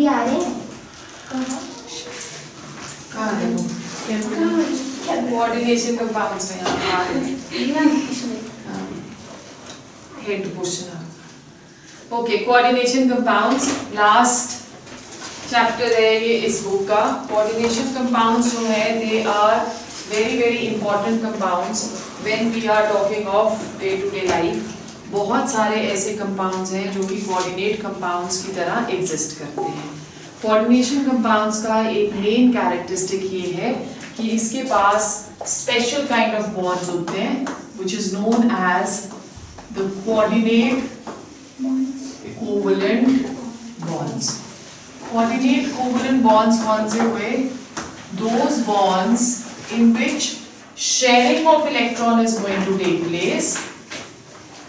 ये आ रहे हैं कहाँ है वो? कोऑर्डिनेशन कंपाउंड्स में आ रहे हैं। Head question. Okay, coordination compounds last chapter है ये इस बुक का। कोऑर्डिनेशन कंपाउंड्स जो है they are very very important compounds when we are talking of day to day life. बहुत सारे ऐसे कंपाउंड्स हैं जो कि कोऑर्डिनेट कंपाउंड्स की तरह एग्जिस्ट करते हैं। कोऑर्डिनेशन कंपाउंड्स का एक मेन कैरेक्टरिस्टिक ये है कि इसके पास स्पेशल काइंड ऑफ बॉन्ड्स होते हैं which is known as the coordinate covalent bonds. Coordinate covalent bonds कौन से हुए? Those bonds in which sharing of electron is going to take place.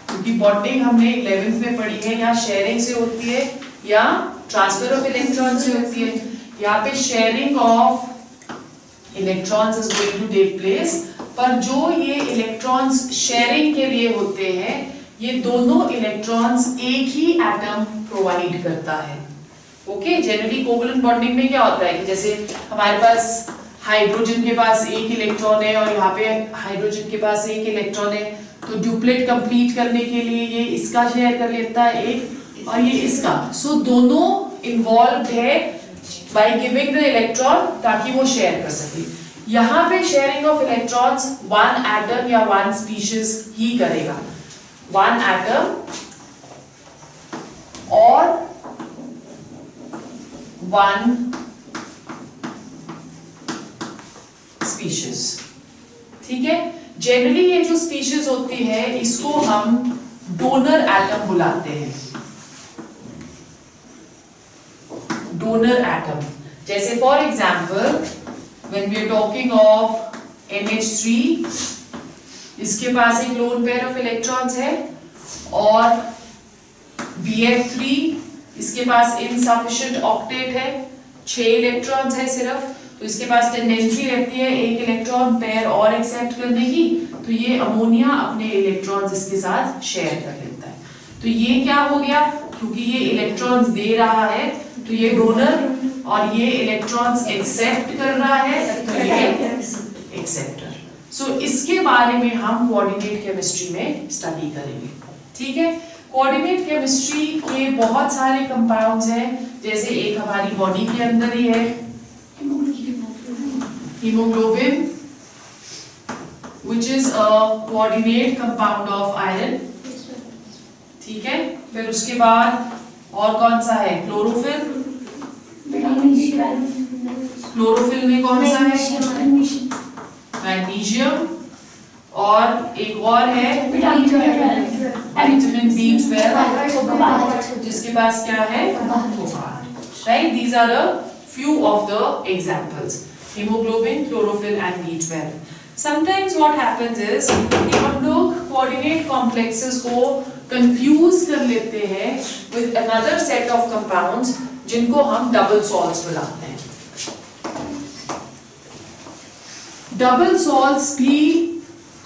क्योंकि बॉन्डिंग हमने 11th में पढ़ी है, या शेयरिंग से होती है या ट्रांसफर ऑफ इलेक्ट्रॉन से होती है। यहाँ पे sharing of electrons is going to take place, पर जो ये इलेक्ट्रॉन्स शेयरिंग के लिए होते हैं ये दोनों इलेक्ट्रॉन्स एक ही एटम प्रोवाइड करता है। ओके, जनरली कोवैलेंट बॉन्डिंग में क्या होता है कि जैसे हमारे पास हाइड्रोजन के पास एक इलेक्ट्रॉन है और यहाँ पे हाइड्रोजन के पास एक इलेक्ट्रॉन है, तो ड्यूप्लेट कंप्लीट करने के लिए ये इसका शेयर कर लेता है एक और ये इसका। सो दोनों इन्वॉल्व है बाय गिविंग द इलेक्ट्रॉन ताकि वो शेयर कर सके। यहाँ पे sharing of electrons one atom या वन स्पीशीज ही करेगा। वन एटम और वन स्पीशीज, ठीक है। जनरली ये जो स्पीशीज होती है इसको हम डोनर एटम बुलाते हैं। डोनर एटम, जैसे for example when we are talking of NH3, इसके पास एक लोन पेयर ऑफ इलेक्ट्रॉन्स है, और BF3 इसके पास इनसफिशिएंट ऑक्टेट है, 6 इलेक्ट्रॉन्स है सिर्फ, तो इसके पास टेंडेंसी रहती है एक इलेक्ट्रॉन पेयर और एक्सेप्ट करने की, तो ये अमोनिया अपने इलेक्ट्रॉन्स इसके साथ शेयर कर लेता है। तो ये क्या हो गया, क्योंकि ये इलेक्ट्रॉन्स दे रहा है तो ये डोनर, और ये इलेक्ट्रॉन्स एक्सेप्ट कर रहा है तो ये एक्सेप्टर। सो इसके बारे में हम कोऑर्डिनेट केमिस्ट्री में स्टडी करेंगे, ठीक है। कोऑर्डिनेट केमिस्ट्री के बहुत सारे कंपाउंड्स हैं, जैसे एक हमारी बॉडी के अंदर ही है hemoglobin, which is a coordinate compound of iron, ठीक है। फिर उसके बाद और कौन सा है? क्लोरोफिल। क्लोरोफिल में कौन सा है? मैग्नीशियम। और एक और है विटामिन B12, जिसके पास क्या है? Cobalt, right. These are a few of the examples. Hemoglobin, chlorophyll and B12. Sometimes what happens is कि हम लोग coordinate complexes को confuse कर लेते हैं with another set of compounds जिनको हम double salts बुलाते हैं। Double salts भी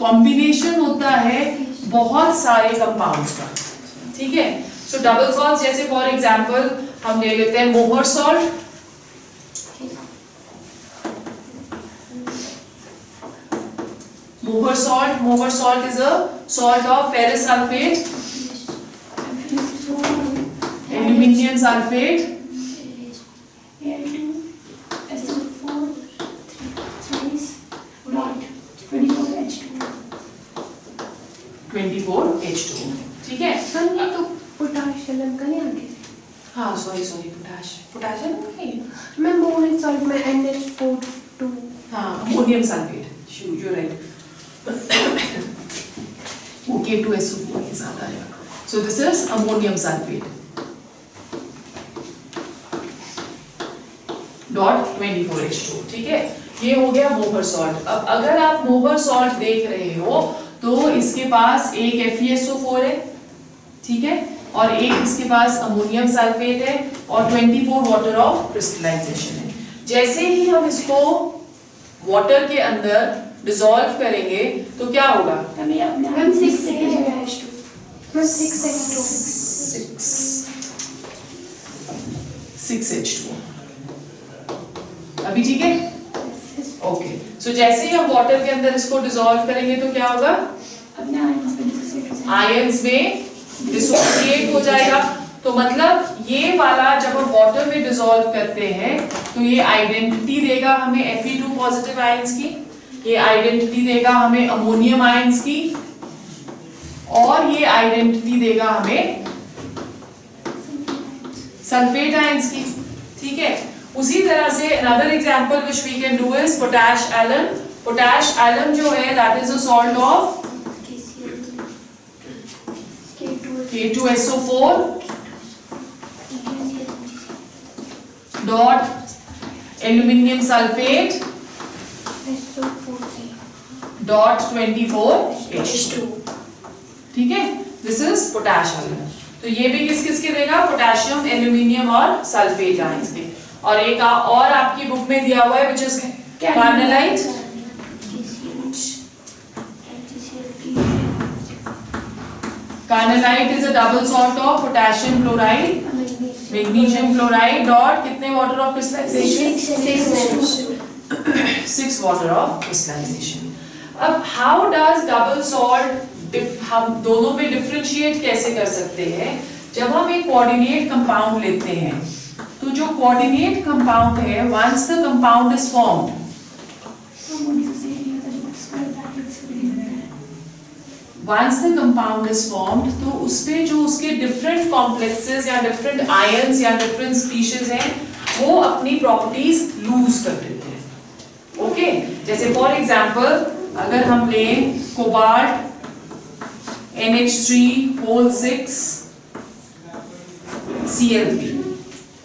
combination होता है बहुत सारे compounds का, ठीक है। So double salts जैसे for example हम ले लेते हैं मोहर salt। Mohr salt is a salt of ferrous sulfate, aluminium sulfate, 24H2, ठीक है। तो पोटाशियम का नहीं आगे? हाँ सॉरी पोटाशियम नहीं, मैं मोहर सॉल्ट में NH4 हाँ ammonium sulphate, you right. K2SO4 के साथ आएगा। So this is ammonium sulfate. .24H2, ठीक है। ये हो गया मोहर सॉल्ट। अब अगर आप मोहर सॉल्ट देख रहे हो तो इसके पास एक FeSO4 है, ठीक है, और एक इसके पास अमोनियम सल्फेट है और 24 वाटर ऑफ क्रिस्टलाइजेशन है। जैसे ही हम इसको वाटर के अंदर डिसॉल्व करेंगे तो क्या होगा? 6 6H2O। अभी ठीक है? ओके, सो जैसे ही हम वाटर के अंदर इसको डिसॉल्व करेंगे तो क्या होगा? आयंस में डिसोसिएट हो जाएगा। तो मतलब ये वाला जब हम वाटर में डिसॉल्व करते हैं तो ये आइडेंटिटी देगा हमें Fe2 पॉजिटिव आयंस की, ये आइडेंटिटी देगा हमें अमोनियम आयंस की, और ये आइडेंटिटी देगा हमें सल्फेट आयंस की। ठीक है, उसी तरह से another example which we can do is potash alum. Potash alum जो है that is a salt of K2SO4 dot aluminium sulphate dot 24H2। ठीक है, दिस इज पोटैश एलम। तो ये भी किस किस के देगा? पोटेशियम, एल्यूमिनियम और सल्फेट आयंस के। और एक और आपकी बुक में दिया हुआ है which is carnallite. Carnallite is a double salt of potassium chloride, magnesium chloride dot कितने water of crystallization? 6 water of crystallization. अब हाउ डज डबल सॉल्ट हम दोनों में डिफरेंशिएट कैसे कर सकते हैं? जब हम एक कोऑर्डिनेट कंपाउंड लेते हैं तो जो कोऑर्डिनेट कंपाउंड है, once the compound is formed, तो उसपे जो उसके डिफरेंट कॉम्प्लेक्सेस या डिफरेंट आयंस या डिफरेंट स्पीशीज हैं वो अपनी प्रॉपर्टीज लूज कर देते हैं। ओके, जैसे फॉर एग्जांपल अगर हम लें कोबाल्ट NH3O6 Cl3,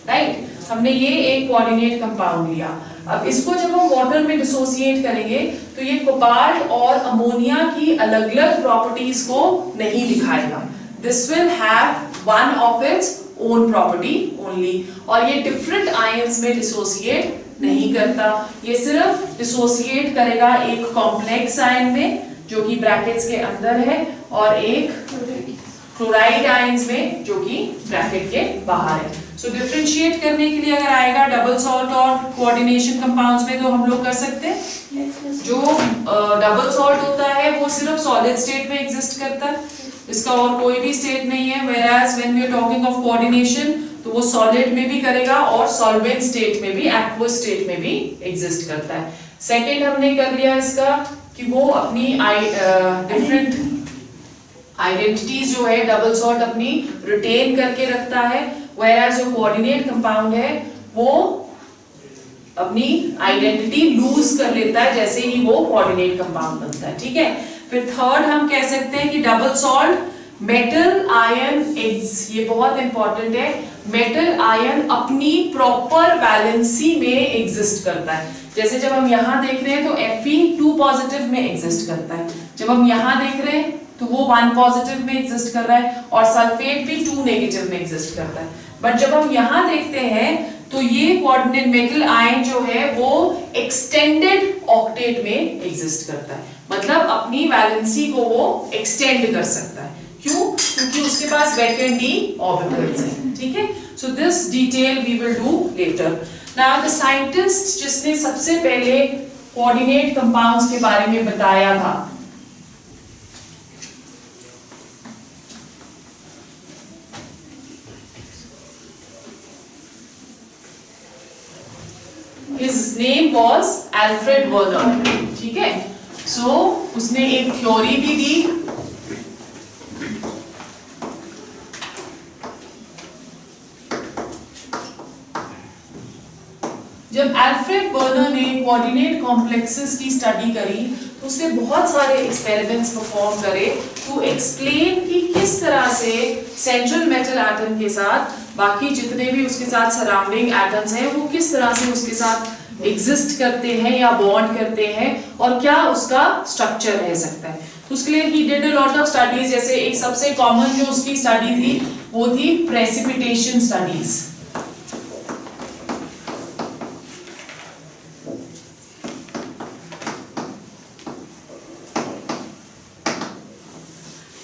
राइट? हमने ये एक कोऑर्डिनेट कंपाउंड लिया। अब इसको जब हम वाटर में डिसोसिएट करेंगे तो ये कोबाल्ट और अमोनिया की अलग अलग प्रॉपर्टीज को नहीं दिखाएगा। This will have one of its own property only, और ये डिफरेंट आयंस में डिसोसिएट नहीं करता। ये सिर्फ डिसोसिएट करेगा एक कॉम्प्लेक्स आयन में जो कि ब्रैकेट्स के अंदर है, और एक क्लोराइड आयंस में जो कि ब्रैकेट के बाहर है। सो डिफरेंशिएट करने के लिए अगर आएगा डबल सॉल्ट और कोऑर्डिनेशन कंपाउंड्स में तो हम लोग कर सकते हैं। जो डबल सॉल्ट होता है वो सिर्फ सॉलिड स्टेट में एग्जिस्ट करता है, इसका और कोई भी स्टेट नहीं है। Whereas when we are talking of coordination तो वो सॉलिड में भी करेगा और सॉल्वेंट स्टेट में भी, एक्वस स्टेट में भी एग्जिस्ट करता है। सेकेंड हमने कर लिया इसका कि वो अपनी डिफरेंट आइडेंटिटीज जो है डबल सॉल्ट अपनी रिटेन करके रखता है, व्हेयरएज जो कोऑर्डिनेट कंपाउंड है वो अपनी आइडेंटिटी लूज कर लेता है जैसे ही वो कोऑर्डिनेट कंपाउंड बनता है। ठीक है, फिर थर्ड हम कह सकते हैं कि डबल सॉल्ट मेटल आयन, ये बहुत इंपॉर्टेंट है, मेटल आयन अपनी प्रॉपर वैलेंसी में एग्जिस्ट करता है। जैसे जब हम यहाँ देख रहे हैं तो Fe2 पॉजिटिव में एग्जिस्ट करता है, जब हम यहाँ देख रहे हैं तो वो 1 पॉजिटिव में एग्जिस्ट कर रहा है, और सल्फेट भी 2 नेगेटिव में एग्जिस्ट करता है। बट जब हम यहाँ देखते हैं तो ये कोऑर्डिनेट मेटल आयन जो है वो एक्सटेंडेड ऑक्टेट में एग्जिस्ट करता है, मतलब अपनी वैलेंसी को वो एक्सटेंड कर सकता है। क्यों? क्योंकि उसके पास वैकेंट d ऑर्बिटल्स हैं। ठीक है, so this detail we will do later. Now the scientist जिसने सबसे पहले कोऑर्डिनेट कंपाउंड्स के बारे में बताया था, his name was Alfred Werner। ठीक है, सो उसने एक थ्योरी भी दी, जब एल्फ्रेड वर्नर ने कोऑर्डिनेट कॉम्प्लेक्सेस की स्टडी करी तो उसने बहुत सारे एक्सपेरिमेंट्स परफॉर्म करे टू एक्सप्लेन कि किस तरह से सेंट्रल मेटल एटम के साथ बाकी जितने भी उसके साथ सराउंडिंग एटम्स हैं वो किस तरह से उसके साथ एग्जिस्ट करते हैं या बॉन्ड करते हैं और क्या उसका स्ट्रक्चर रह सकता है। तो उसके लिए he did a lot of studies. जैसे एक सबसे कॉमन जो उसकी स्टडी थी वो थी प्रेसिपिटेशन स्टडीज।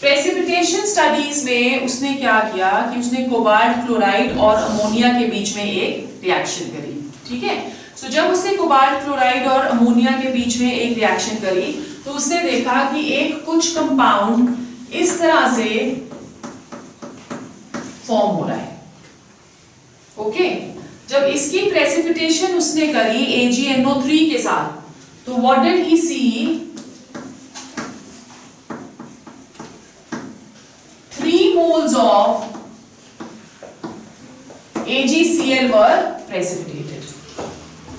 प्रेसिपिटेशन स्टडीज में उसने क्या किया कि उसने कोबाल्ट क्लोराइड और अमोनिया के बीच में एक रिएक्शन करी, ठीक है। सो जब उसने कोबाल्ट क्लोराइड और अमोनिया के बीच में एक रिएक्शन करी तो उसने देखा कि एक कुछ कंपाउंड इस तरह से फॉर्म हो रहा है, ओके। जब इसकी प्रेसिपिटेशन उसने करी AgNO3 के साथ, तो what did he see, 3 moles of AgCl were precipitated,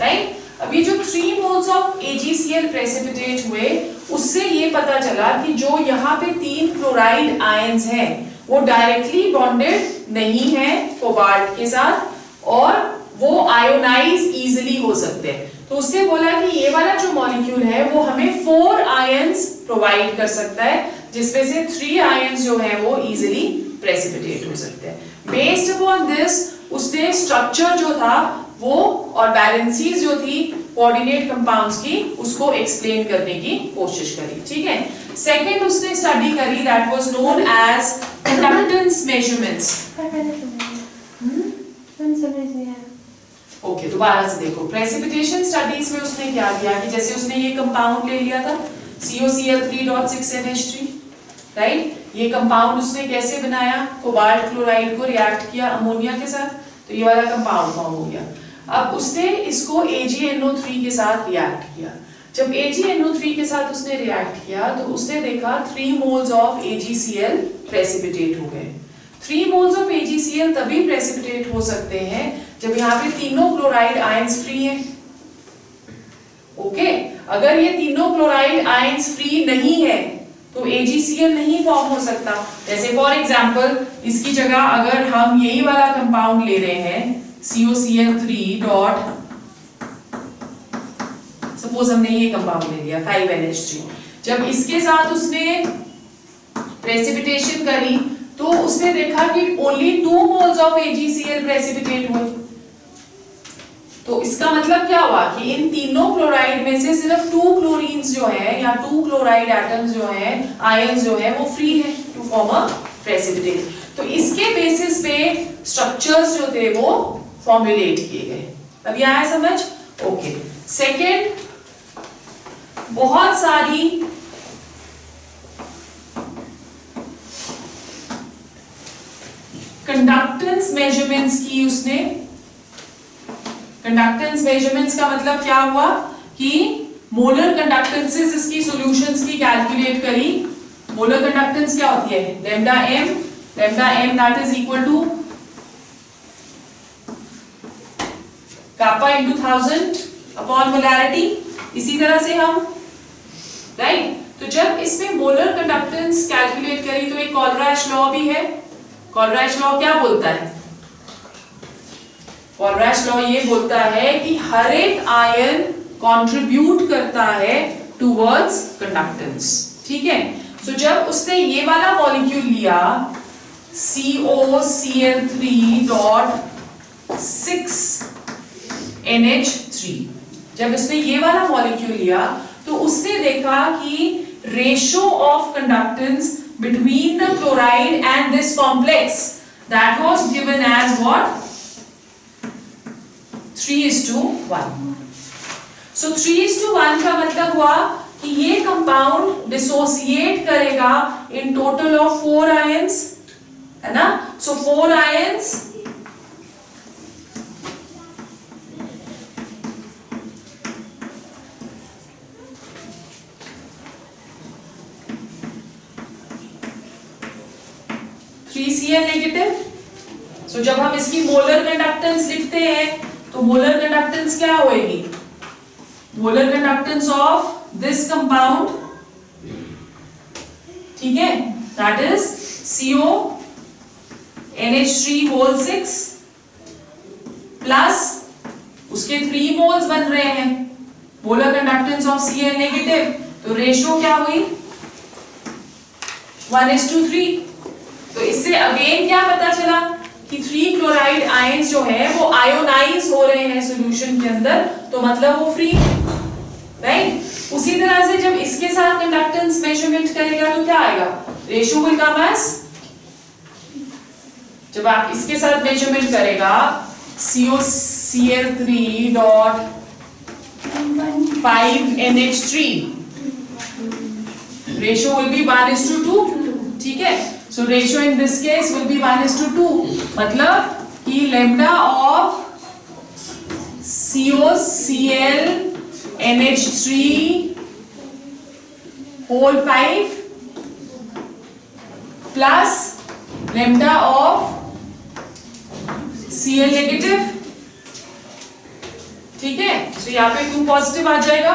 right? अभी जो 3 moles of AgCl precipitate हुए, उससे ये पता चला कि जो यहाँ पे 3 क्लोराइड आयंस हैं वो डायरेक्टली बॉन्डेड नहीं है कोबाल्ट के साथ और वो आयोनाइज इजीली हो सकते हैं। तो उसने बोला कि ये वाला जो मॉलिक्यूल है वो हमें 4 आयंस प्रोवाइड कर सकता है, जिसमें से 3 आयंस जो है वो इजीली प्रेसिपिटेट हो सकते हैं। बेस्ड अपॉन दिस उसने स्ट्रक्चर जो था वो और बैलेंसीज जो थी कोऑर्डिनेट कंपाउंड्स की, उसको एक्सप्लेन करने की कोशिश करी, ठीक है। सेकंड उसने स्टडी करी that was known as conductance measurements. Okay, दोबारा से देखो, प्रेसिपिटेशन स्टडीज में उसने क्या किया कि जैसे उसने ये कंपाउंड ले लिया था COCl3.6NH3, राइट। ये कंपाउंड उसने कैसे बनाया, कोबाल्ट क्लोराइड को रिएक्ट किया अमोनिया के साथ, तो ये वाला कंपाउंड फॉर्म हो गया। अब उसने इसको AgNO3 के साथ रिएक्ट किया। जब AgNO3 के साथ उसने रिएक्ट किया तो उसने देखा 3 moles of AgCl प्रेसिपिटेट हो गए। 3 moles of AgCl तभी प्रेसिपिटेट हो सकते हैं जब यहाँ पे तीनों क्लोराइड आयंस फ्री हैं, ओके। अगर ये तीनों क्लोराइड आयंस फ्री नहीं है तो AgCl नहीं फॉर्म हो सकता। जैसे फॉर एग्जांपल इसकी जगह अगर हम यही वाला कंपाउंड ले रहे हैं COCl3 डॉट, सपोज हमने ये कंपाउंड ले लिया 5NH3, जब इसके साथ उसने प्रेसिपिटेशन करी तो उसने देखा कि only 2 moles of AgCl precipitate हुए। तो इसका मतलब क्या हुआ कि इन तीनों क्लोराइड में से सिर्फ 2 क्लोरीन्स जो है या 2 क्लोराइड एटम्स जो है, आयंस जो है वो फ्री है टू फॉर्म अ प्रेसिपिटेट। तो इसके बेसिस पे स्ट्रक्चर्स जो थे वो फॉर्मुलेट किए गए। अभी आया समझ, ओके। सेकेंड, बहुत सारी कंडक्टेंस मेजरमेंट्स की उसने। कंडक्टेंस मेजरमेंट्स का मतलब क्या हुआ कि मोलर कंडक्टेंसेस इसकी सॉल्यूशंस की कैलकुलेट करी। मोलर कंडक्टेंस क्या होती है, lambda m that is equal to kappa into 1000 upon molarity. इसी तरह से हम, राइट, तो जब इसमें मोलर कंडक्टेंस कैलकुलेट करी तो एक कॉलरैश लॉ भी है। कॉलरैश लॉ क्या बोलता है, कॉलरैश लॉ ये बोलता है कि हर एक आयन कंट्रीब्यूट करता है टुवर्ड्स कंडक्टेंस, ठीक है। सो जब उसने ये वाला मॉलिक्यूल लिया COCl3.6NH3, जब उसने ये वाला मॉलिक्यूल लिया तो उसने देखा कि ratio of conductance between the chloride and this complex that was given as what, 3:1. So 3:1 का मतलब हुआ कि ये कंपाउंड डिसोसिएट करेगा इन टोटल ऑफ 4 आयंस, है ना। सो 4 आयंस CL नेगेटिव। सो जब हम इसकी मोलर कंडक्टेंस लिखते हैं तो मोलर कंडक्टेंस क्या होएगी, molar conductance of this compound, ठीक है, दैट इज CONH3 प्लस उसके 3 मोल्स बन रहे हैं, molar conductance of Cl negative, तो रेशियो क्या हुई 1:3। तो इससे अगेन क्या पता चला कि 3 क्लोराइड आयंस जो है वो आयोनाइज हो रहे हैं सॉल्यूशन के अंदर, तो मतलब वो फ्री, राइट। उसी तरह से जब इसके साथ कंडक्टेंस मेजरमेंट करेगा तो क्या आएगा, रेशियो विल कम एज जब आप इसके साथ मेजरमेंट करेगा COCl3.5NH3 रेशियो विल बी 1:2, ठीक है। So ratio in this case will be 1:2, मतलब कि lambda of COCl NH3 whole 5 plus lambda of Cl negative, ठीक है। तो यहाँ पे 2 पॉजिटिव आ जाएगा।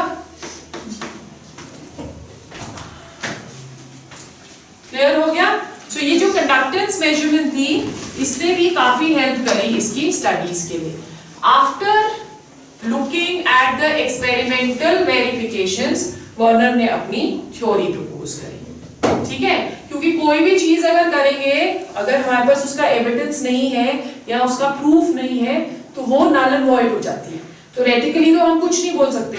क्लियर हो गया। तो ये जो कंडक्टेंस मेजरमेंट थी इसने भी काफी हेल्प करी इसकी स्टडीज के लिए। After looking at the experimental verifications Werner ने अपनी थ्योरी प्रपोज करी, ठीक है। क्योंकि कोई भी चीज अगर करेंगे, अगर हमारे पास उसका एविडेंस नहीं है या उसका प्रूफ नहीं है तो वो नल एंड वॉइड हो जाती है। थ्योरेटिकली तो हम कुछ नहीं बोल सकते।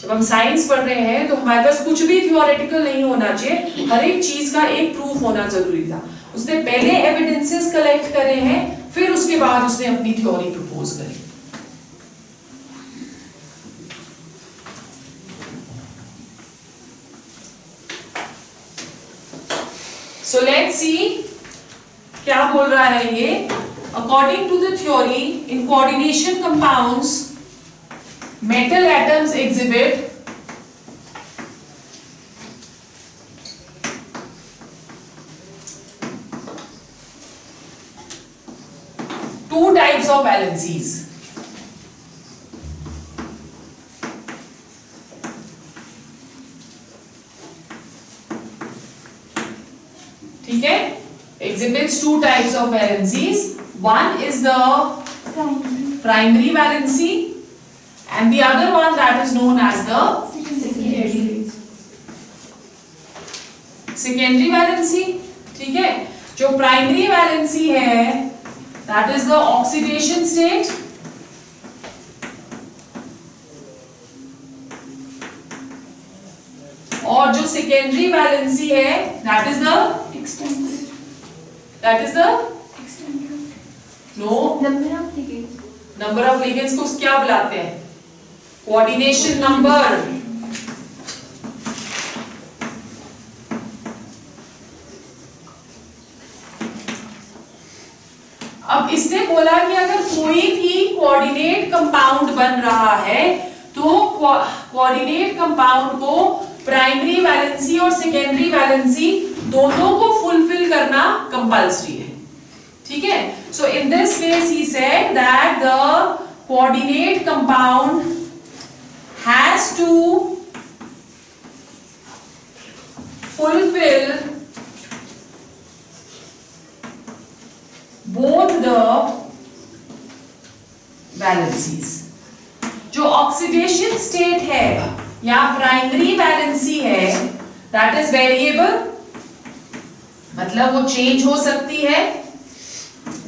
जब हम साइंस पढ़ रहे हैं तो हमारे पास कुछ भी थ्योरेटिकल नहीं होना चाहिए, हर एक चीज का एक प्रूफ होना जरूरी था। उसने पहले एविडेंसेस कलेक्ट करे हैं, फिर उसके बाद उसने अपनी थ्योरी प्रपोज करी। So let's see क्या बोल रहा है ये। According to the theory, in coordination compounds, metal atoms exhibit two types of valencies. ठीक है, exhibits two types of valencies. One is the primary valency and the other one that is known as the secondary valency. ठीक है, जो primary valency है that is the oxidation state और जो secondary valency है that is the no number of ligands को क्या बुलाते हैं? Coordination number. अब इसने बोला कि अगर कोई भी कोऑर्डिनेट कंपाउंड बन रहा है तो कोऑर्डिनेट कंपाउंड को प्राइमरी वैलेंसी और सेकेंडरी वैलेंसी दोनों को फुलफिल करना कंपल्सरी है, ठीक है। So in this case he said that the coordinate compound has to fulfil both the valencies। जो ऑक्सीडेशन स्टेट है या प्राइमरी वैलेंसी है दैट इज वेरिएबल, मतलब वो चेंज हो सकती है,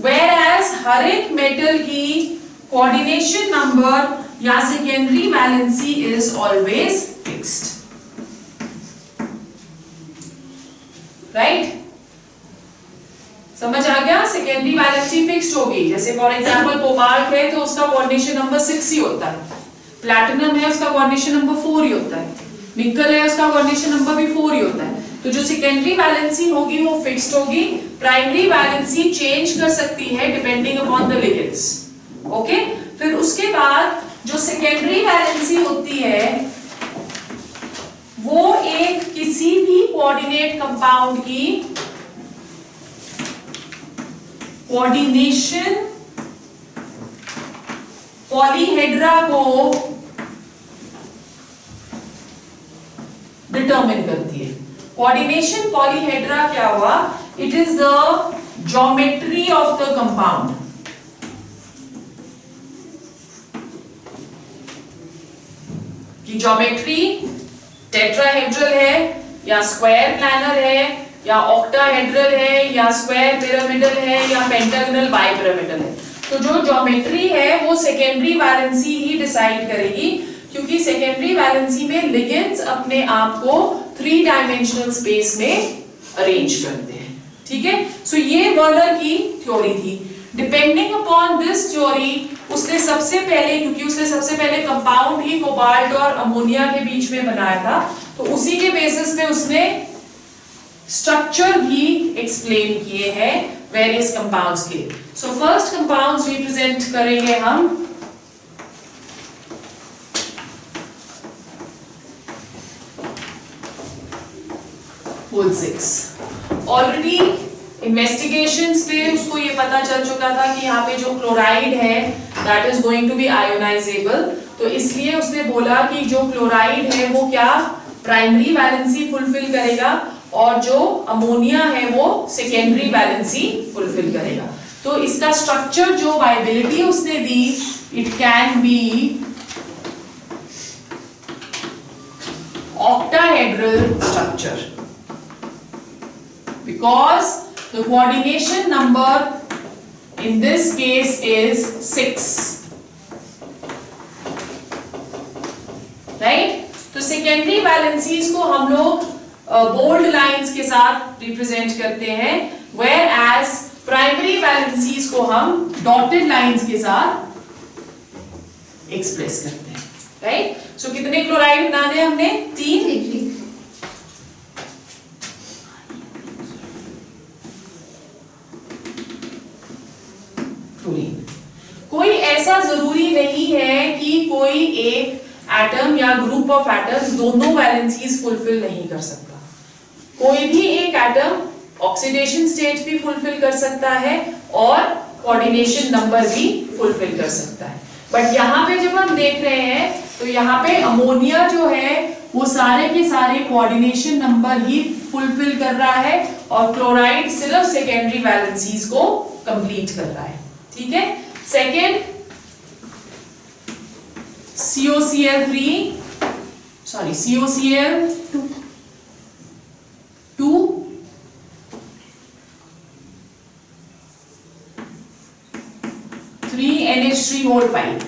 whereas हर एक मेटल की कोऑर्डिनेशन नंबर या secondary valency is always fixed, right. समझ आ गया? सेकेंडरी वैलेंसी फिक्स्ड होगी। जैसे फॉर एग्जांपल कोबाल्ट है तो उसका कोऑर्डिनेशन नंबर 6 ही होता है, प्लैटिनम है उसका कोऑर्डिनेशन नंबर 4 ही होता है, निकल है उसका कोऑर्डिनेशन नंबर भी 4 ही होता है। तो जो सेकेंडरी वैलेंसी होगी वो फिक्स्ड होगी, प्राइमरी वैलेंसी चेंज कर सकती है depending upon the ligands, okay. फिर उसके बाद जो सेकेंडरी वैलेंसी होती है वो एक किसी भी कोऑर्डिनेट कंपाउंड की कोऑर्डिनेशन पॉलीहेड्रा को डिटरमिन करती है। कोऑर्डिनेशन पॉलीहेड्रा क्या हुआ? It is the geometry of the compound. कि ज्योमेट्री टेट्राहेड्रल है या स्क्वायर प्लानर है या ऑक्टाहेड्रल है या स्क्वायर पिरामिडल है या पेंटागनल बाइपिरामिडल है। तो जो ज्योमेट्री है वो सेकेंडरी वैलेंसी ही डिसाइड करेगी, क्योंकि सेकेंडरी वैलेंसी में लिगेंड्स अपने आप को 3 डायमेंशनल स्पेस में अरेंज करते हैं, ठीक है। सो ये वर्नर की थ्योरी थी। डिपेंडिंग अपॉन दिस थ्योरी उसने सबसे पहले, क्योंकि उसने सबसे पहले कंपाउंड ही कोबाल्ट और अमोनिया के बीच में बनाया था, तो उसी के बेसिस पे उसने स्ट्रक्चर भी एक्सप्लेन किए हैं वेरियस कंपाउंड्स के। सो फर्स्ट कंपाउंड्स रिप्रेजेंट करेंगे हम Woolsey। ऑलरेडी इन्वेस्टिगेशंस पे उसको ये पता चल चुका था कि यहाँ पे जो क्लोराइड है that is going to be ionisable, तो इसलिए उसने बोला कि जो क्लोराइड है वो क्या प्राइमरी वैलेंसी फुलफिल करेगा और जो अमोनिया है वो सेकेंडरी वैलेंसी फुलफिल करेगा। तो इसका स्ट्रक्चर जो वायबिलिटी उसने दी, it can be octahedral structure because the coordination number in this case is 6, right? तो सेकेंडरी वैलेंसीज को हम लोग बोल्ड लाइंस के साथ रिप्रेजेंट करते हैं, वेयर एज प्राइमरी वैलेंसीज को हम डॉटेड लाइंस के साथ एक्सप्रेस करते हैं, राइट? सो कितने क्लोराइड बनाने हमने? 3। कोई ऐसा जरूरी नहीं है कि कोई एक एटम या ग्रुप ऑफ एटम्स दोनों वैलेंसीज फुलफिल नहीं कर सकता। कोई भी एक एटम ऑक्सीडेशन स्टेट भी फुलफिल कर सकता है और कोऑर्डिनेशन नंबर भी फुलफिल कर सकता है। बट यहाँ पे जब हम देख रहे हैं तो यहाँ पे अमोनिया जो है वो सारे के सारे कोऑर्डिनेशन नंबर ही फुलफिल कर रहा है और क्लोराइड सिर्फ सेकेंडरी वैलेंसीज को कंप्लीट कर रहा है, ठीक है। Second COCl2 3NH3 whole 5,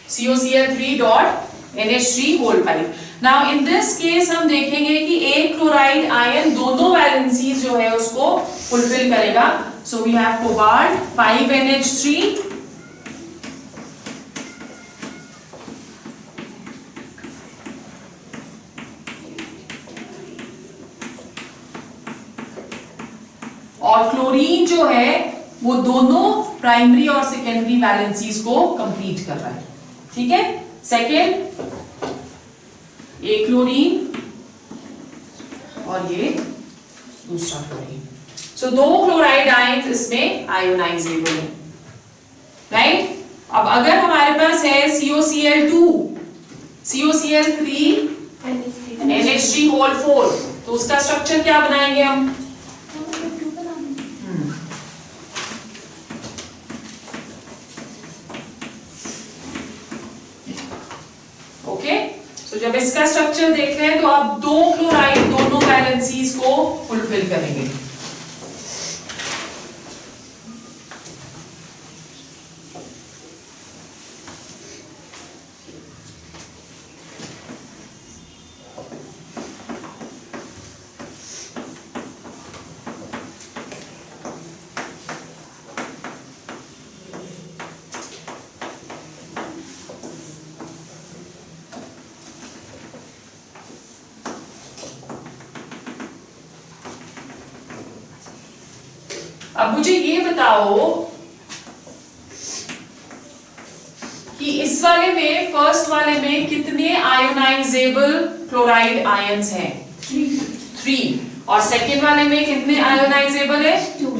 COCl3.NH3 whole 5। Now in this case हम देखेंगे कि एक क्लोराइड आयन दोनों वैलेंसीज जो है उसको फुलफिल करेगा। So we have cobalt 5NH3 और क्लोरीन जो है वो दोनों प्राइमरी और सेकेंडरी वैलेंसीज को कंप्लीट कर रहा है, ठीक है। सेकेंड एक क्लोरीन और ये दूसरा क्लोरीन। सो दो क्लोराइड आयंस इसमें आयोनाइजेबल है, राइट। अब अगर हमारे पास है COCl2 COCl3 NH3 whole 4, तो उसका स्ट्रक्चर क्या बनाएंगे हम? तो जब इसका स्ट्रक्चर देख रहे हैं तो आप दो क्लोराइड दोनों वैलेंसीज को फुलफिल करेंगे। अब मुझे ये बताओ कि इस वाले में, फर्स्ट वाले में कितने आयोनाइजेबल क्लोराइड आयंस हैं? 3। और सेकेंड वाले में कितने आयोनाइजेबल है? 2।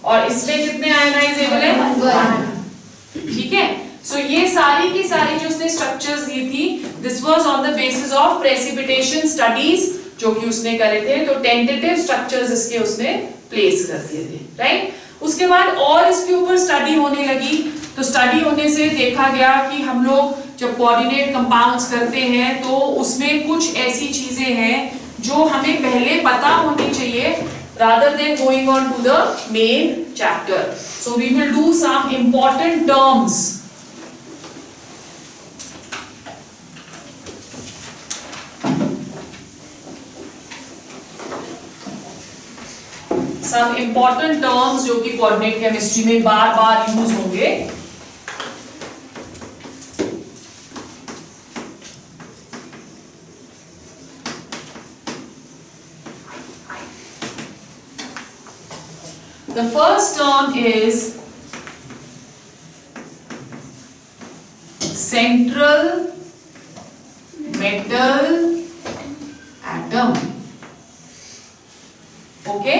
और इसमें कितने आयोनाइजेबल है? 1। ठीक है। सो ये सारी की सारी जो उसने स्ट्रक्चर्स दी थी, this was on the basis of precipitation studies जो कि उसने करे थे। तो टेंटेटिव स्ट्रक्चर्स इसके उसने प्लेस कर दिए थे, राइट। उसके बाद और इसके ऊपर स्टडी होने लगी, तो स्टडी होने से देखा गया कि हम लोग जब कोऑर्डिनेट कंपाउंड्स करते हैं तो उसमें कुछ ऐसी चीजें हैं जो हमें पहले पता होनी चाहिए rather than going on to the main chapter. So we will do some important terms. some important terms जो कि कोऑर्डिनेट केमिस्ट्री में बार बार यूज होंगे. The first term is central metal atom. Okay,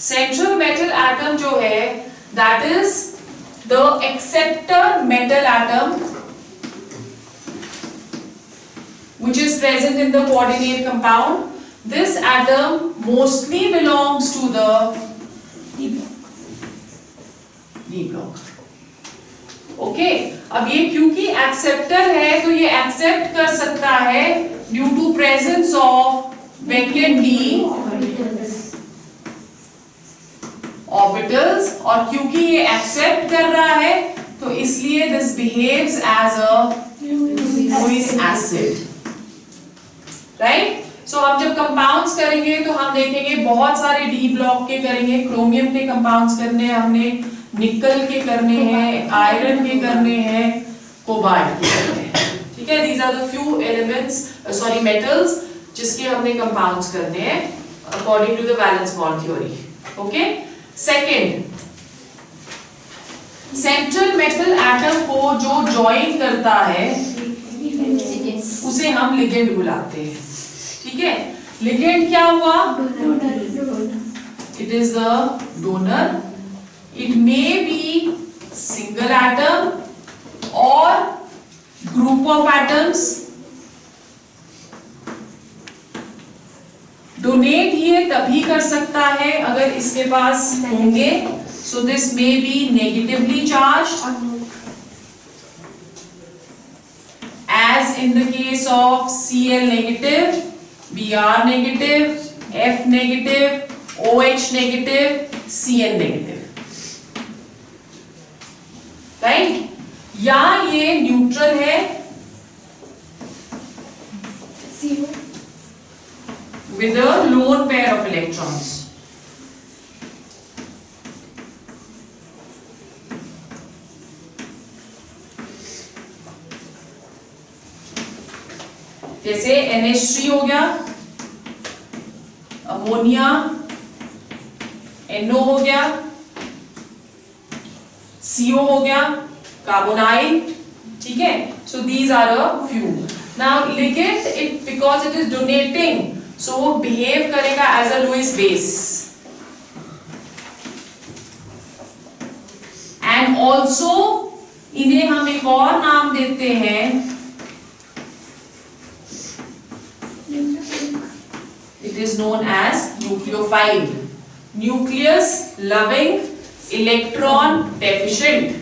central metal atom जो है that is the acceptor metal atom which is present in the coordinate compound. This atom mostly belongs to the D block. Okay, अब ये क्योंकि acceptor है तो ये accept कर सकता है due to presence of vacant D orbitals, और क्योंकि ये एक्सेप्ट कर रहा है तो इसलिए this behaves as a Lewis acid. Right, so हम जब कंपाउंड्स करेंगे तो हम देखेंगे बहुत सारे डी ब्लॉक के करेंगे, क्रोमियम के कंपाउंड्स करने हैं हमने, निकल के करने हैं, आयरन के करने हैं, कोबाल्ट के करने हैं. ठीक है, these are the few elements, metals जिसके हमने कंपाउंड्स करने हैं according to the valence bond theory. Okay, second, central metal atom को जो ज्वाइन करता है उसे हम लिगेंड बुलाते हैं. ठीक है, लिगेंड क्या हुआ? It is the donor. It may be single atom or group of atoms. Donate ये तभी कर सकता है अगर इसके पास होंगे. So this may be negatively charged, as in the case of Cl negative, Br negative, F negative, OH negative, Cn negative. Right, या ये न्यूट्रल है with a lone pair of electrons. जैसे NH3 हो गया, अमोनिया, NO हो गया, CO हो गया, कार्बोनाइल. ठीक है, so these are a few. Now ligand, it because it is donating, so वो behave करेगा as a Lewis base. And also इन्हें हम एक और नाम देते हैं, it is known as nucleophile. Nucleus loving, electron deficient,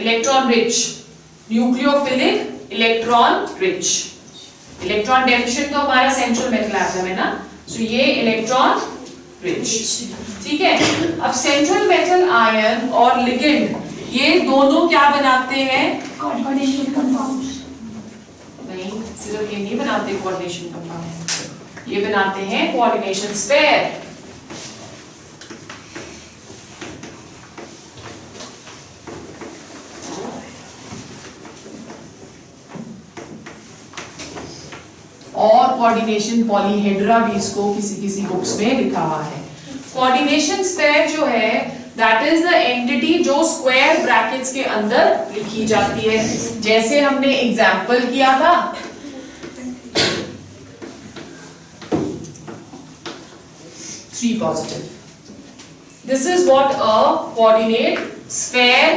electron rich. Nucleophilic, electron rich. Electron deficient तो हमारा central metal atom है ना, so ये electron rich. ठीक है, अब central metal ion और ligand ये दोनों क्या बनाते हैं? coordination compounds. नहीं, सिर्फ ये नहीं बनाते coordination compound, ये बनाते हैं coordination sphere. और कोऑर्डिनेशन पॉलीहेड्रा भी इसको किसी किसी बुक्स में लिखा हुआ है. कोऑर्डिनेशन स्फीयर जो है दैट इज द एंटिटी जो स्क्वायर ब्रैकेट्स के अंदर लिखी जाती है. जैसे हमने एग्जांपल किया था, three positive. This is what a coordinate sphere,